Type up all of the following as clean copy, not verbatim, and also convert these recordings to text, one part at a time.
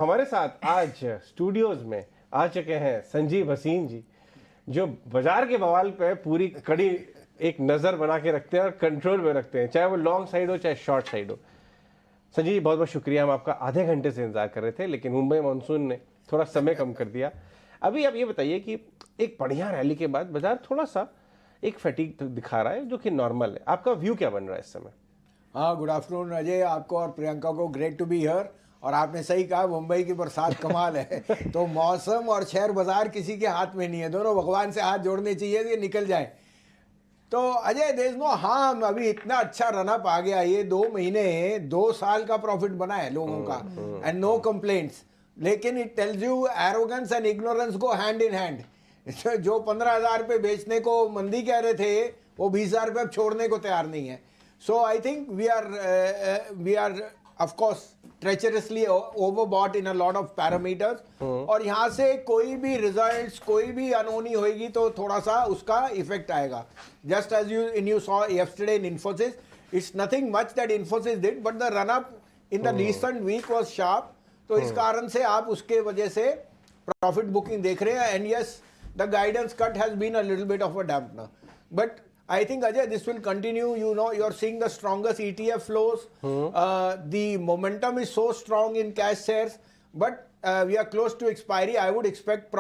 हमारे साथ आज स्टूडियोज में आ चुके हैं संजीव हसीन जी, जो बाजार के बवाल पे पूरी कड़ी एक नज़र बना के रखते हैं और कंट्रोल में रखते हैं, चाहे वो लॉन्ग साइड हो चाहे शॉर्ट साइड हो। संजीव जी बहुत बहुत शुक्रिया, हम आपका आधे घंटे से इंतजार कर रहे थे, लेकिन मुंबई मानसून ने थोड़ा समय कम कर दिया। अभी आप ये बताइए कि एक बढ़िया रैली के बाद बाजार थोड़ा सा एक फटीग दिखा रहा है, जो कि नॉर्मल है। आपका व्यू क्या बन रहा है इस समय? हाँ, गुड आफ्टरनून अजय, आपको और प्रियंका को। Great to be here. और आपने सही कहा, मुंबई की बरसात कमाल है। तो मौसम और शेयर बाजार किसी के हाथ में नहीं है, दोनों भगवान से हाथ जोड़ने चाहिए कि निकल जाए। तो Ajay, there is no harm. अभी इतना अच्छा रनअप आ गया, ये 2 महीने 2 साल का प्रॉफिट बना है लोगों का, एंड नो कंप्लेंट्स। लेकिन it tells you arrogance and ignorance go hand in hand. जो 15,000 पे बेचने को मंदी कह रहे थे, वो 20,000 पे अब छोड़ने को तैयार नहीं है। So I think we are of course treacherously overbought in a lot of parameters. और यहाँ से कोई भी रिजल्ट्स, कोई भी अनहोनी होगी तो थोड़ा सा उसका इफेक्ट आएगा। Just as you saw yesterday in Infosys, it's nothing much that Infosys did, but the run up in the recent week was sharp. तो इस कारण से आप उसके वजह से प्रॉफिट बुकिंग देख रहे हैं। And yes, the guidance cut has been a little bit of a dampener, but I think Ajay, this will continue. You know, you're seeing the strongest ETF flows. The momentum is so strong in cash shares, but we are close to expiry. I would expect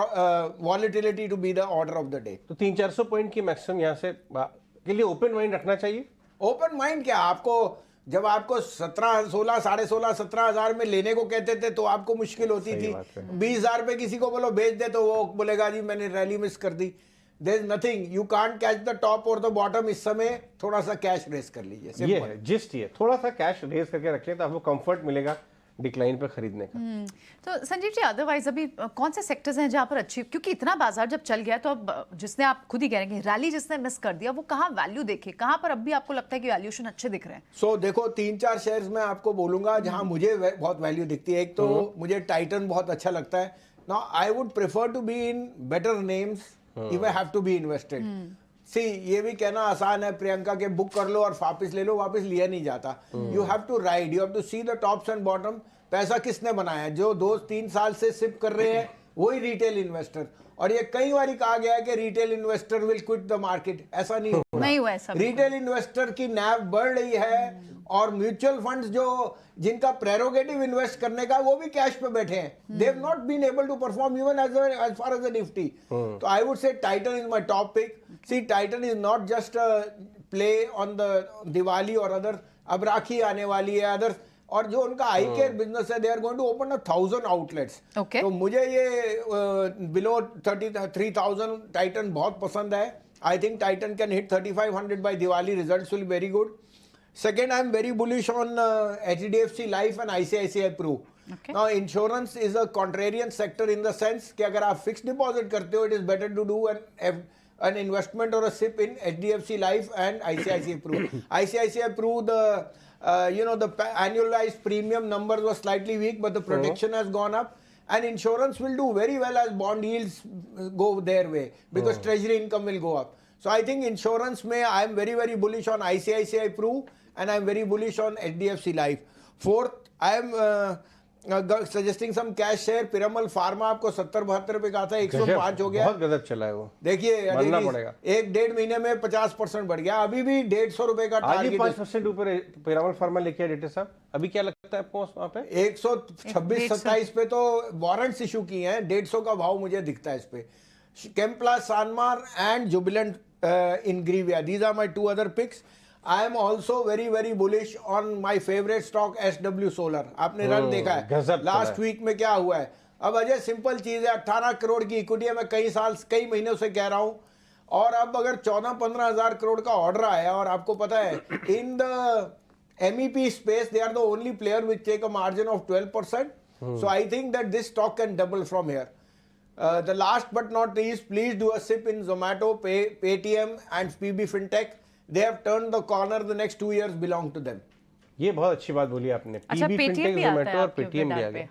volatility to be the order of the day. तो 300-400 point की maximum यहाँ से के लिए open mind रखना चाहिए। Open mind क्या, आपको जब आपको 17, 16, 16.5, 17,000 में लेने को कहते थे तो आपको मुश्किल होती थी। 20,000 पे किसी को बोलो बेच दे तो वो बोलेगा जी मैंने रैली मिस कर दी। There is nothing, you can't catch the top or the bottom। इस समय थोड़ा सा कैश रेस कर लीजिए। ये है जिस्ट, ये थोड़ा सा कैश रेस करके रखें तो आपको कंफर्ट मिलेगा डिक्लाइन पे खरीदने का। तो संजीव जी, अदरवाइज अभी कौन से सेक्टर्स हैं जहां पर अच्छी, क्योंकि इतना बाजार जब चल गया तो अब जिसने, आप खुद ही कह रहे हैं रैली जिसने मिस कर दिया, वो कहाँ वैल्यू देखे, कहाँ पर अब भी आपको लगता है कि वैल्यूएशन अच्छे दिख रहे हैं? सो देखो, 3-4 शेयर्स में आपको बोलूंगा जहां मुझे बहुत वैल्यू दिखती है। एक तो मुझे टाइटन बहुत अच्छा लगता है। Now I would prefer to be in better names if I have to be invested। See, ये भी कहना आसान है प्रियंका के बुक कर लो और वापस ले लो, वापस लिया नहीं जाता। You have to ride, you have to see the tops and bottom। पैसा किसने बनाया है? जो 2-3 साल से सिप कर रहे हैं वही रिटेल इन्वेस्टर। और ये कई बार कहा गया है कि retail investor will quit the market, ऐसा नहीं हुआ ऐसा। रिटेल इन्वेस्टर की नैव बढ़ रही है, और म्यूचुअल फंड्स जो जिनका प्रेरोगेटिव इन्वेस्ट करने का, वो भी कैश पे बैठे हैं। They have not been able to perform even as far as the Nifty. तो I would say Titan is my top pick. See, Titan is not just play on the Diwali और other, अब राखी आने वाली है, other, और जो उनका आई care business है, they are going to open 1,000 outlets. तो मुझे ये बिलो 33,000 टाइटन बहुत पसंद है। I think Titan can hit 3,500 by Diwali. Results will very good. Second, I'm very bullish on HDFC Life and ICICI Pru. Now, insurance is a contrarian sector in the sense कि अगर आप fixed deposit करते हो, it is better to do an investment or a SIP in HDFC Life and ICICI Pru. ICICI Pru, the annualized premium numbers were slightly weak, but the protection has gone up. And insurance will do very well as bond yields go their way, because treasury income will go up. So I think insurance में I am very very bullish on ICICI Pru and I am very bullish on HDFC Life. Fourth, I am suggesting some cash share। Piramal pharma आपको 70-72 रुपए का था, 105 हो गया। बहुत गजब चला है वो। देखिए, 1-1.5 महीने में 50% बढ़ गया। अभी भी 150 रुपए का टारगेट, 5% ऊपर पिरामल फार्मा लेके आया। डेटा साहब, अभी क्या लगता है आपको वहाँ पे? 126-27 पे तो वारंट्स इशू किए हैं। 150 का भाव मुझे दिखता है इस पे। Chemplast, Sanmar and Jubilant Ingrevia, these are my 2 other picks। I am also very very bullish on my favorite stock SW Solar। आपने रन देखा है लास्ट वीक में क्या हुआ है। अब अजय, सिंपल चीज है, 18 करोड़ की इक्विटी है। मैं कई महीनों से कह रहा हूं, और अब अगर 14-15 हजार करोड़ का ऑर्डर आया, और आपको पता है in the MEP space they are the only player which take a margin of 12%। So I think that this stock can double from here। The last but not least, please do a SIP in Zomato, Paytm and PB Fintech। They have turned the corner। The next 2 years belong to them। ये बहुत अच्छी बात बोली आपने। अच्छा, PB Fintech, Zomato और Paytm भी आ गए।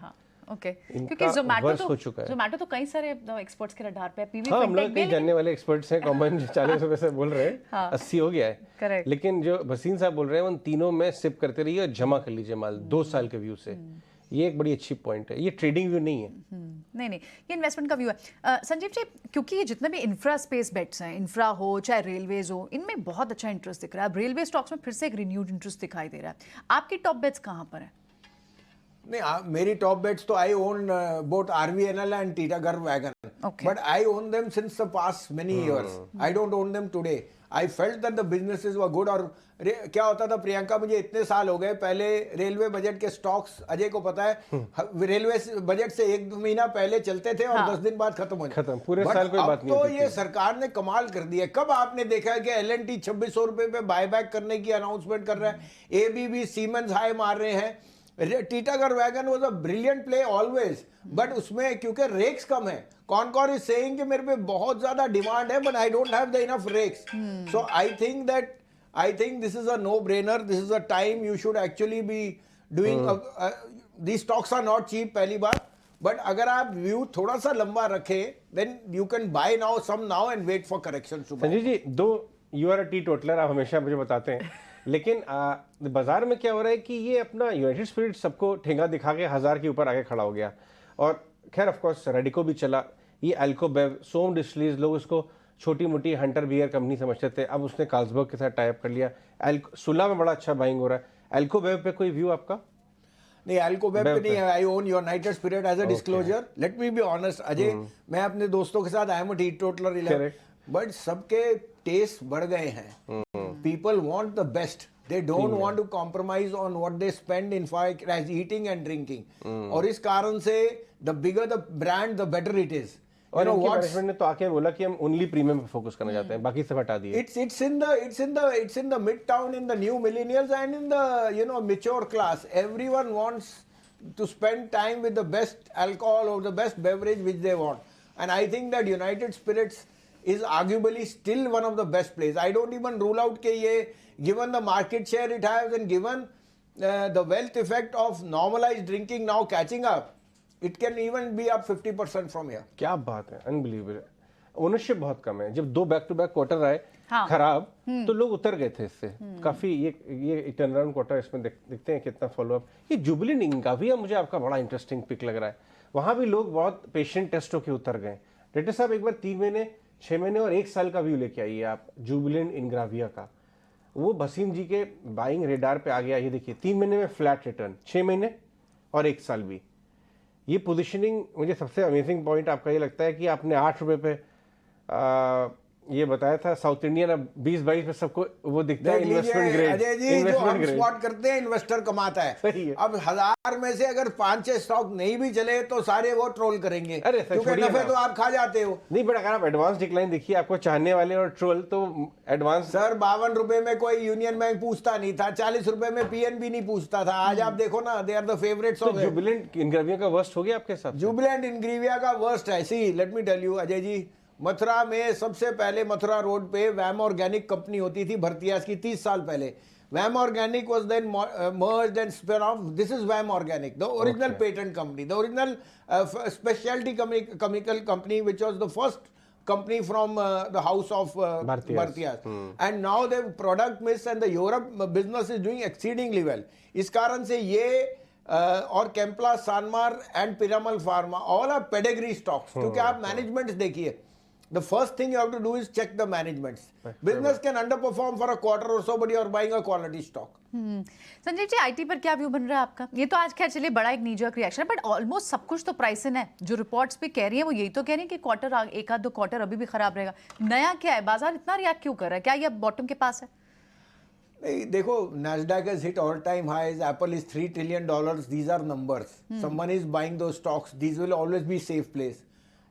ओके, क्योंकि जोमेटो तो कई सारे एक्सपर्ट्स के रडार पे है। PB हाँ, हम लोग कई जानने वाले एक्सपर्ट्स हैं। कॉमन 40 रुपए से बोल रहे हैं, 80 हो गया है। करेक्ट। लेकिन जो भसीन साहब बोल रहे हैं, उन तीनों में सिप करते रहिए और जमा कर लीजिए माल 2 साल के व्यू से। ये एक बड़ी अच्छी पॉइंट है, ये ट्रेडिंग व्यू नहीं है। नहीं नहीं, ये इन्वेस्टमेंट का व्यू है। संजीव जी, क्योंकि ये जितने भी इंफ्रा स्पेस बेट्स हैं, इंफ्रा हो चाहे रेलवेज हो, इनमें बहुत अच्छा इंटरेस्ट दिख रहा है। अब रेलवे स्टॉक्स में फिर से एक रिन्यूड इंटरेस्ट दिखाई दे रहा है। आपकी टॉप बेट्स कहाँ पर है? नहीं, मेरी टॉप बेट्स तो I own both RVNL and Titagarh wagon, Okay. But I own them since the past many years, I don't own them today. I felt that the businesses were good. और क्या होता था प्रियंका, मुझे इतने साल हो गए, पहले रेलवे बजट के स्टॉक्स अजय को पता है, रेलवे बजट से 1 महीना पहले चलते थे और हाँ। 10 दिन बाद खत्म हो जाते। खत्म, पूरे But साल कोई अब बात नहीं तो होती ये थी। सरकार ने कमाल कर दिया है। कब आपने देखा है कि L&T 2600 रुपए पे बायबैक करने की अनाउंसमेंट कर रहा है, ABB सीमेंस हाई मार रहे हैं। Titagarh wagon was a brilliant play always, but उसमें क्योंकि रेक्स कम है, कॉनकॉर इज सेइंग कि मेरे पे बहुत ज्यादा डिमांड है but I don't have the enough racks. So I think this is a no brainer, this is a time you should actually be doing. These stocks are not cheap, पहली बात, but अगर आप view थोड़ा सा लंबा रखें then you can buy now some now and wait for correction. Sanjeev ji, though you are a teetotaler, आप हमेशा मुझे बताते हैं, लेकिन बाजार में क्या हो रहा है कि ये अपना यूनाइटेड स्पिरिट सबको ठेंगा दिखा के 1000 के ऊपर आगे खड़ा हो गया। और खैर ऑफ कोर्स रेडिको भी चला, ये एल्कोबेव, सोम डिस्टिलरीज, लोग उसको छोटी मोटी हंटर बियर कंपनी समझते थे, अब उसने कार्लसबर्ग के साथ टाई अप कर लिया। सुला में बड़ा अच्छा बाइंग हो रहा है। एल्कोबेव पे कोई व्यू आपका? नहीं, एल्कोबेव पे नहीं है। I own United Spirit as a disclosure. Let me be honest Ajay, मैं अपने दोस्तों के साथ I am a teetotaler 11, but सबके टेस्ट बढ़ गए हैं। People want the best, they don't want to compromise on what they spend in far as eating and drinking. और इस कारण से the bigger the brand the better it is. और इनके मैनेजमेंट ने तो आके बोला कि हम ओनली प्रीमियम पे फोकस करना चाहते हैं, बाकी सब हटा दिए। It's in the midtown, in the new millennials and in the mature class. Everyone wants to spend time with the best alcohol or the best beverage which they want. And I think that United Spirits is arguably still one of the best plays. I don't even rule out ke ye, given the market share it has and given the wealth effect of normalized drinking now catching up, it can even be up 50% from here. क्या बात है, unbelievable. Ownership बहुत कम है। जब 2 back to back quarter आए हाँ। खराब, तो लोग उतर गए थे इससे काफी। ये टर्न अराउंड क्वार्टर इसमें देखते हैं कितना फॉलोअप। ये जुबिलेंट इंक का भी मुझे आपका बड़ा इंटरेस्टिंग पिक लग रहा है। वहां भी लोग बहुत पेशेंट टेस्ट होकर उतर गए। डायरेक्टर साहब, एक बार 3 महीने, 6 महीने और 1 साल का व्यू लेके आइए आप जुबिलेंट इंग्राविया का। वो भसीन जी के बाइंग रेडार पे आ गया। ये देखिए 3 महीने में फ्लैट रिटर्न, 6 महीने और 1 साल भी। ये पोजीशनिंग मुझे सबसे अमेजिंग पॉइंट आपका ये लगता है कि आपने 8 रुपए पे ये बताया था साउथ इंडियन, अब 20-22 पे सबको वो दिखता है इन्वेस्टमेंट ग्रेड। अजय जी, जो हम स्पॉट करते हैं इन्वेस्टर कमाता है। सही है। अब 1000 में से अगर 5-6 स्टॉक नहीं भी चले तो सारे वो ट्रोल करेंगे, अरे क्योंकि नफे तो आप खा जाते हो। नहीं, बट अगर आप एडवांस डिक्लाइन देखिए, आपको चाहने वाले और ट्रोल तो एडवांस। सर 52 रुपए में कोई यूनियन बैंक पूछता नहीं था, 40 रुपए में PNB नहीं पूछता था। आज आप देखो ना, they are the favourites of. Jubilant Ingrevia का वर्स्ट हो गया आपके साथ? जुबिलेंट इंग्रेविया का वर्स्ट है। See let me tell you Ajay ji, Mathura में सबसे पहले मथुरा रोड पे वैम ऑर्गेनिक कंपनी होती थी भरतियास की 30 साल पहले। Vam organic was then merged and spin off. This is Vam organic, the original patent company, the original speciality chemical company which was the first company from the house of Bhartiyas. And now the product mix and the Europe business is doing exceedingly well. इस कारण से ये और कैंपला, Sanmar and Piramal pharma all are pedigree stocks. क्योंकि आप management देखिए, the first thing you have to do is check the managements. Business can underperform for a quarter or so, but you are buying a quality stock. Sanjeev ji, IT पर क्या view बन रहा है आपका? ये तो आज खैर चलिए बड़ा एक नीजर्क रिएक्शन, बट ऑलमोस्ट सब कुछ तो प्राइस इन है। जो रिपोर्ट्स भी कह रही हैं वो यही तो कह रही हैं कि क्वार्टर, एक आध 2 क्वार्टर अभी भी खराब रहेगा। नया क्या है? बाजार इतना रिएक्ट क्यों कर रहा है? क्या ये बॉटम के पास है? नहीं, देखो, Nasdaq has hit all time highs. Apple is $3 trillion. These are numbers. Someone is buying those stocks. These will always be safe place.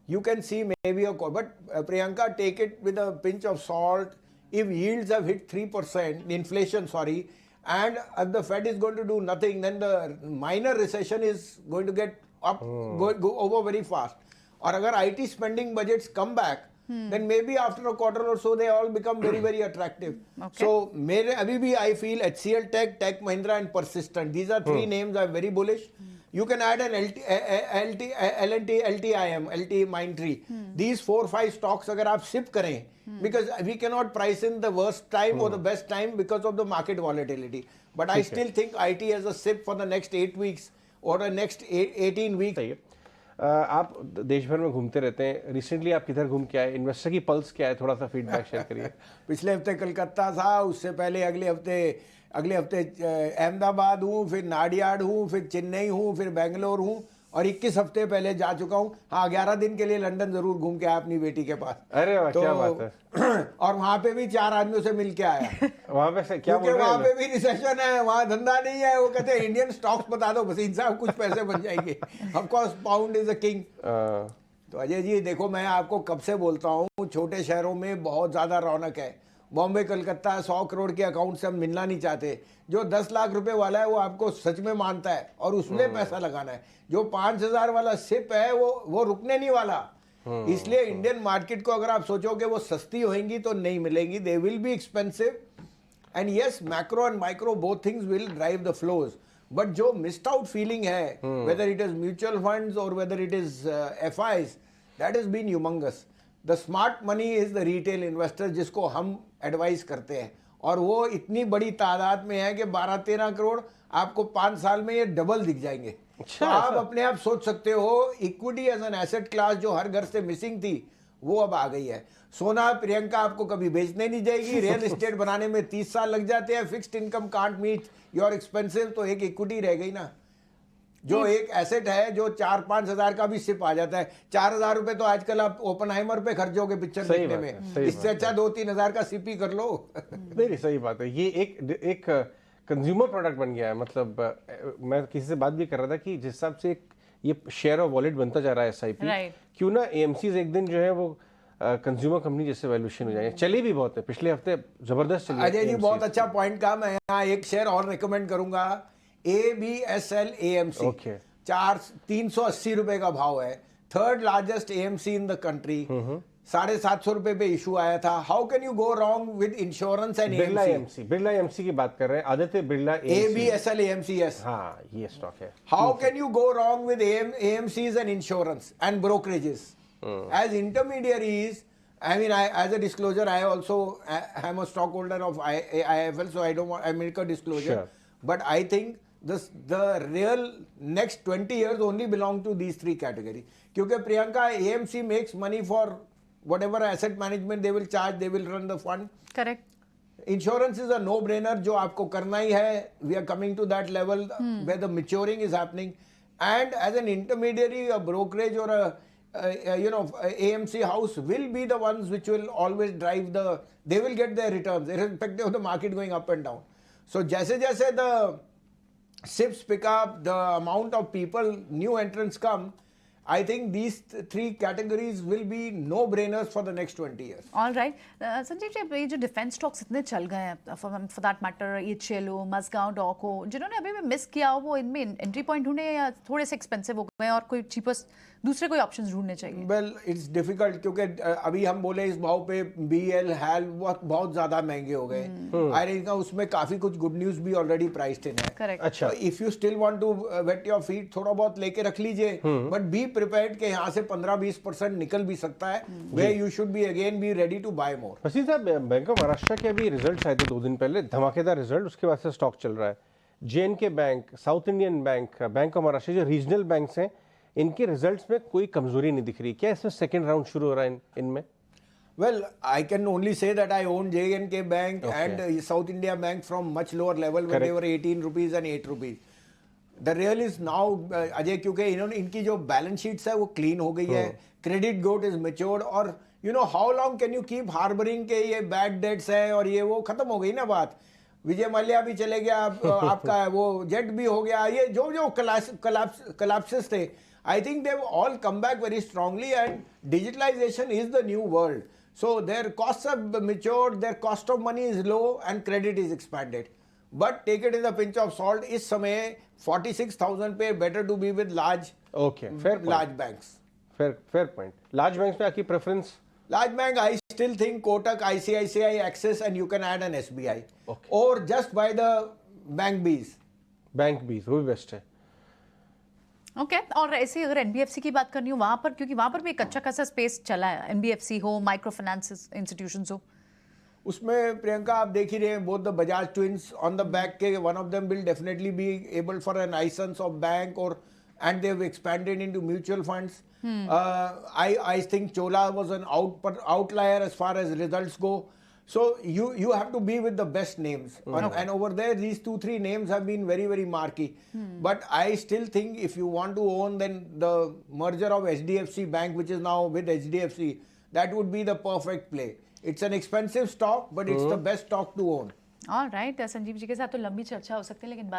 You can see maybe but Priyanka, take it with a pinch of salt. If yields have hit 3%, inflation, sorry, and the Fed is going to do nothing, then the minor recession is going to get up, go over very fast. Or agar IT spending budgets come back, then maybe after a quarter or so they all become very, very attractive. Okay. So, abhi bhi I feel HCL Tech Mahindra and Persistent. These are 3 names I'm very bullish. You can add an L&T, LTIM, LT Mindtree. These 4-5 stocks अगर आप sip करें, because we cannot price in the worst time or the best time because of the market volatility. But I still think IT as a sip for the next 8 weeks over the next 18 weeks. सही है। आप देश भर में घूमते रहते हैं, recently आप किधर घूम के आए, इन्वेस्टर की पल्स क्या है, थोड़ा सा फीडबैक शेयर करिए। पिछले हफ्ते कलकत्ता था, उससे पहले अगले हफ्ते अहमदाबाद हूँ, फिर नाडियाड हूँ, फिर चेन्नई हूँ, फिर बेंगलोर हूँ और 21 हफ्ते पहले जा चुका हूँ। हाँ, 11 दिन के लिए लंदन जरूर घूम के आया अपनी बेटी के पास। अरे वाह, क्या बात है। और वहां पे भी 4 आदमियों से मिल के आया। वहां पे से क्या बोल क्योंकि रहे वहां हैं? पे भी रिसेशन है, वहां धंधा नहीं है। वो कहते हैं इंडियन स्टॉक्स बता दो भसीन साहब, कुछ पैसे बन जाएंगे। Of course pound is a king. तो अजय जी देखो, मैं आपको कब से बोलता हूँ, छोटे शहरों में बहुत ज्यादा रौनक है। बॉम्बे कलकत्ता 100 करोड़ के अकाउंट से हम मिलना नहीं चाहते। जो 10 लाख रुपए वाला है वो आपको सच में मानता है और उसमें पैसा लगाना है। जो 5,000 वाला सिप है वो रुकने नहीं वाला। इसलिए इंडियन मार्केट को अगर आप सोचोगे वो सस्ती होंगी तो नहीं मिलेंगी, they will be expensive. And yes, macro and micro both things will drive the flows. But जो मिस्ड आउट फीलिंग है, whether it is mutual funds और whether it is FIs, that is been humongous. The smart money is the retail investor, जिसको हम advice करते हैं, और वो इतनी बड़ी तादाद में है कि 12-13 करोड़ आपको 5 साल में ये डबल दिख जाएंगे। तो आप अपने आप सोच सकते हो, equity as an asset class जो हर घर से मिसिंग थी वो अब आ गई है। सोना प्रियंका आपको कभी बेचने नहीं जाएगी। रियल एस्टेट बनाने में 30 साल लग जाते हैं। Fixed income can't meet your expensive, तो एक इक्विटी रह गई ना, जो एक एसेट है जो 4-5 हजार का भी सिप आ जाता है। 4,000 रुपए तो आजकल आप ओपनहाइमर पे खर्चोगे पिक्चर देखने में, इससे अच्छा 2-3 हजार का सिप ही कर लो। नहीं, सही बात है। ये एक कंज्यूमर प्रोडक्ट बन गया है। मतलब मैं किसी से बात भी कर रहा था कि जिस हिसाब से ये शेयर ऑफ वॉलेट बनता जा रहा है SIP, क्यों ना AMCs एक दिन जो है वो कंज्यूमर कंपनी जैसे वैल्यूएशन हो जाएंगे। चली भी बहुत है, पिछले हफ्ते जबरदस्त चली। अजय जी बहुत अच्छा पॉइंट कहा। मैं यहाँ एक शेयर और रिकमेंड करूंगा, ABSL AMC। 380 रुपए का भाव है, third largest AMC in the country. 750 रुपए पे इशू आया था। How can you go wrong with insurance and Birla AMC की बात कर रहे हैं, Aditya Birla ABSL AMC। Yes, हाँ, ये स्टॉक है। How can you go wrong with AMCs and insurance and brokerages as intermediaries? I mean, as a disclosure, I also am a stockholder of IIFL, so I make a disclosure. Sure. But I think the real next 20 years only belong to these 3 categories. क्योंकि Priyanka, AMC makes money for whatever asset management they will charge, they will run the fund. Correct. Insurance is a no-brainer, जो आपको करना ही है. We are coming to that level where the maturing is happening. And as an intermediary, a brokerage or a AMC house will be the ones which will always drive they will get their returns irrespective of the market going up and down. So jaise the SIPs pick up, the amount of people, new entrants come, I think these 3 categories will be no-brainers for the next 20 years. All right. Sanjeev ji, ये जो defence stocks इतने चल गए हैं, for that matter ECHLO, Mazagon dock, जिन्होंने अभी भी miss किया हो, वो इनमें एंट्री पॉइंट ढूंढे या थोड़े से एक्सपेंसिव हो गए और कोई चीपेस्ट दूसरे कोई ऑप्शंस ढूंढने चाहिए? वेल, इट्स डिफिकल्ट, क्योंकि अभी हम बोले इस भाव पे BL HAL बहुत ज्यादा महंगे हो गए। आई थिंक उसमें काफी कुछ गुड न्यूज भी ऑलरेडी प्राइस्ड इन है। करेक्ट। अच्छा, if you still want to wet your feet, थोड़ा बहुत लेके रख लीजिए, बट बी प्रिपेयर्ड के यहाँ से 15-20% निकल भी सकता है, where you should be again be ready to buy more. Wasim sahab, bank of Maharashtra के अभी रिजल्ट आए थे 2 दिन पहले, धमाकेदार रिजल्ट, उसके बाद से स्टॉक चल रहा है। JNK bank, south Indian bank, bank of Maharashtra, जो रीजनल बैंक्स हैं, इनके रिजल्ट्स में कोई कमजोरी नहीं दिख रही। क्या इसमें सेकंड राउंड शुरू हो रहा है इनमें? Well, I can only say that I own JNK Bank and South India Bank from much lower level when they were 18 rupees and 8 rupees. The real is now, Ajay, क्योंकि इनकी जो बैलेंस शीट्स है वो क्लीन हो गई है, credit growth is matured, और how long can you keep harbouring के ये बैड डेट्स है और ये वो, खत्म हो गई ना बात। विजय माल्या भी चले गया, आपका वो जेट भी हो गया, ये जो कलाप्सेस थे, I think they've all come back very strongly, and digitalization is the new world. So their costs have matured, their cost of money is low, and credit is expanded. But take it with a pinch of salt. इस समय 46,000 पे better to be with large banks. Fair point. Large banks में आपकी preference? Large bank, I still think Kotak, ICICI, Axis, and you can add an SBI. Okay. Or just buy the Bank Bs. Bank Bs, वो भी best है। Okay और ऐसे अगर NBFC की बात करनी हो वहाँ पर, क्योंकि वहाँ पर भी एक अच्छा खासा स्पेस चला है, NBFC हो, माइक्रो फाइनेंस इंस्टीट्यूशंस हो। उसमें प्रियंका आप देख ही रहे हैं, both the Bajaj twins on the back के, one of them will definitely be able for an licence of bank, और and they've expanded into mutual funds. I think Chola was an outlier as far as results go. So you have to be with the best names, and over there these 2-3 names have been very, very marquee. But I still think if you want to own, then the merger of HDFC Bank, which is now with HDFC, that would be the perfect play. It's an expensive stock, but it's the best stock to own. Alright, Sanjeev ji के साथ तो लंबी चर्चा हो सकती है, लेकिन